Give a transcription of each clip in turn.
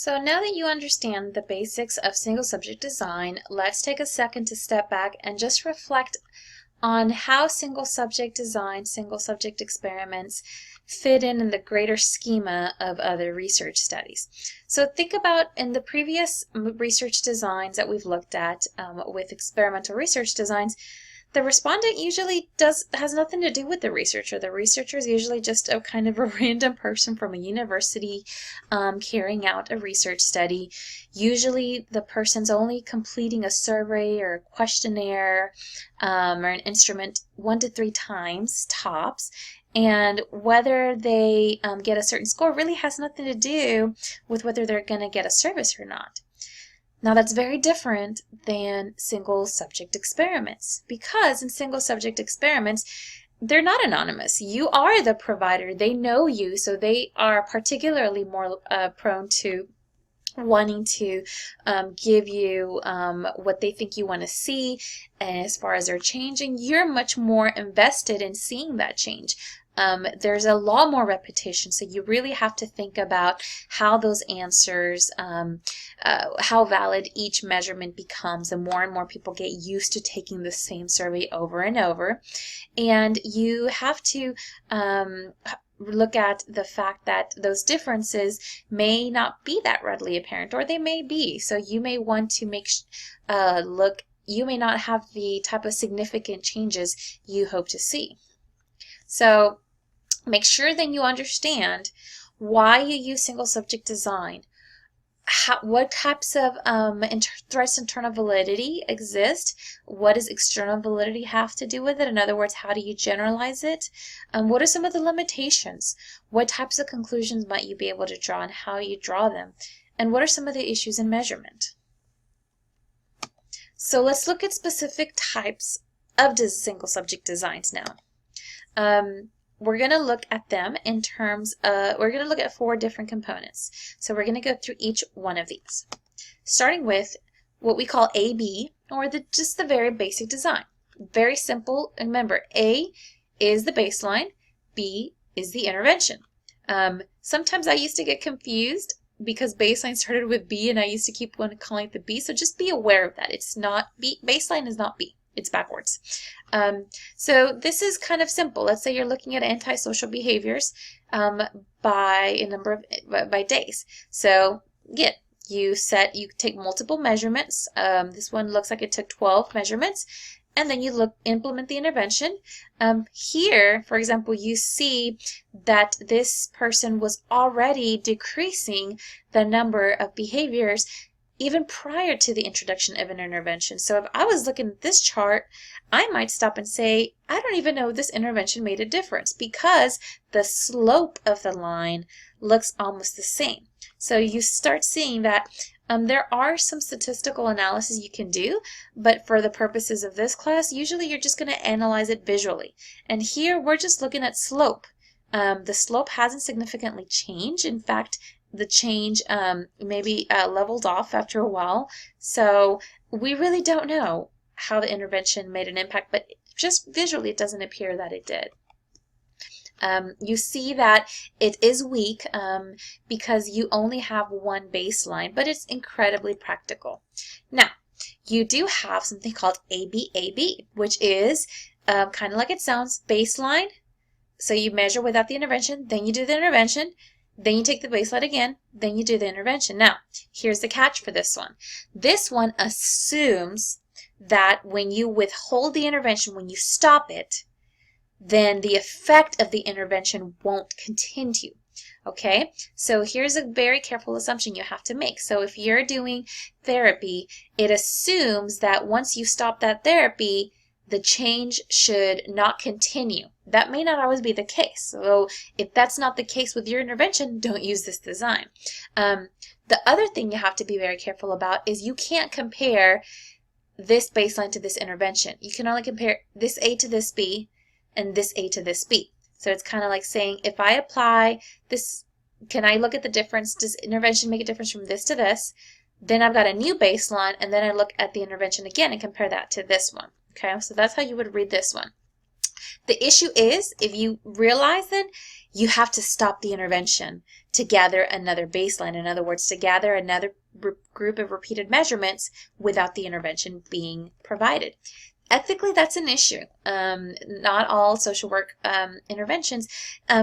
So now that you understand the basics of single subject design, let's take a second to step back and just reflect on how single subject design, single subject experiments fit in the greater schema of other research studies. So think about in the previous research designs that we've looked at with experimental research designs, the respondent usually has nothing to do with the researcher. The researcher is usually just a kind of a random person from a university carrying out a research study. Usually the person's only completing a survey or a questionnaire or an instrument 1 to 3 times tops. And whether they get a certain score really has nothing to do with whether they're going to get a service or not. Now that's very different than single subject experiments, because in single subject experiments, they're not anonymous. You are the provider. They know you, so they are particularly more prone to wanting to give you what they think you want to see as far as their change, and you're much more invested in seeing that change. There's a lot more repetition, so you really have to think about how those answers, how valid each measurement becomes, and more people get used to taking the same survey over and over. And you have to look at the fact that those differences may not be that readily apparent, or they may be. So you may want to you may not have the type of significant changes you hope to see. So make sure that you understand why you use single subject design. What types of threats internal validity exist? What does external validity have to do with it? In other words, how do you generalize it? What are some of the limitations? What types of conclusions might you be able to draw and how you draw them? And what are some of the issues in measurement? So let's look at specific types of single subject designs now. We're going to look at them in terms of, we're going to look at 4 different components. So we're going to go through each one of these, starting with what we call AB, or just the very basic design. Very simple. Remember, A is the baseline, B is the intervention. Sometimes I used to get confused because baseline started with B and I used to keep calling it the B, so just be aware of that. It's not B, baseline is not B. It's backwards. So this is kind of simple. Let's say you're looking at antisocial behaviors by days. So again, you take multiple measurements. This one looks like it took 12 measurements, and then you implement the intervention. Here, for example, you see that this person was already decreasing the number of behaviors even prior to the introduction of an intervention. So if I was looking at this chart, I might stop and say, I don't even know if this intervention made a difference, because the slope of the line looks almost the same. So you start seeing that there are some statistical analysis you can do, but for the purposes of this class, usually you're just going to analyze it visually. And here we're just looking at slope. The slope hasn't significantly changed. In fact, the change maybe leveled off after a while. So we really don't know how the intervention made an impact, but just visually it doesn't appear that it did. You see that it is weak because you only have one baseline, but it's incredibly practical. Now, you do have something called ABAB, which is kind of like it sounds, baseline. So you measure without the intervention, then you do the intervention, then you take the baseline again, then you do the intervention. Now, here's the catch for this one. This one assumes that when you withhold the intervention, when you stop it, then the effect of the intervention won't continue. Okay, so here's a very careful assumption you have to make. So if you're doing therapy, it assumes that once you stop that therapy, the change should not continue. That may not always be the case. So if that's not the case with your intervention, don't use this design. The other thing you have to be very careful about is you can't compare this baseline to this intervention. You can only compare this A to this B and this A to this B. So it's kind of like saying, if I apply this, can I look at the difference? Does intervention make a difference from this to this? Then I've got a new baseline, and then I look at the intervention again and compare that to this one. Okay, so that's how you would read this one. The issue is, if you realize then, you have to stop the intervention to gather another baseline. In other words, to gather another group of repeated measurements without the intervention being provided. Ethically, that's an issue. Not all social work interventions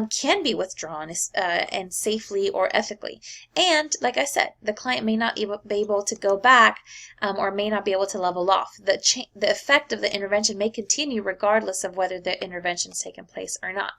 can be withdrawn and safely or ethically. And like I said, the client may not be able to go back or may not be able to level off. The effect of the intervention may continue regardless of whether the intervention's taken place or not.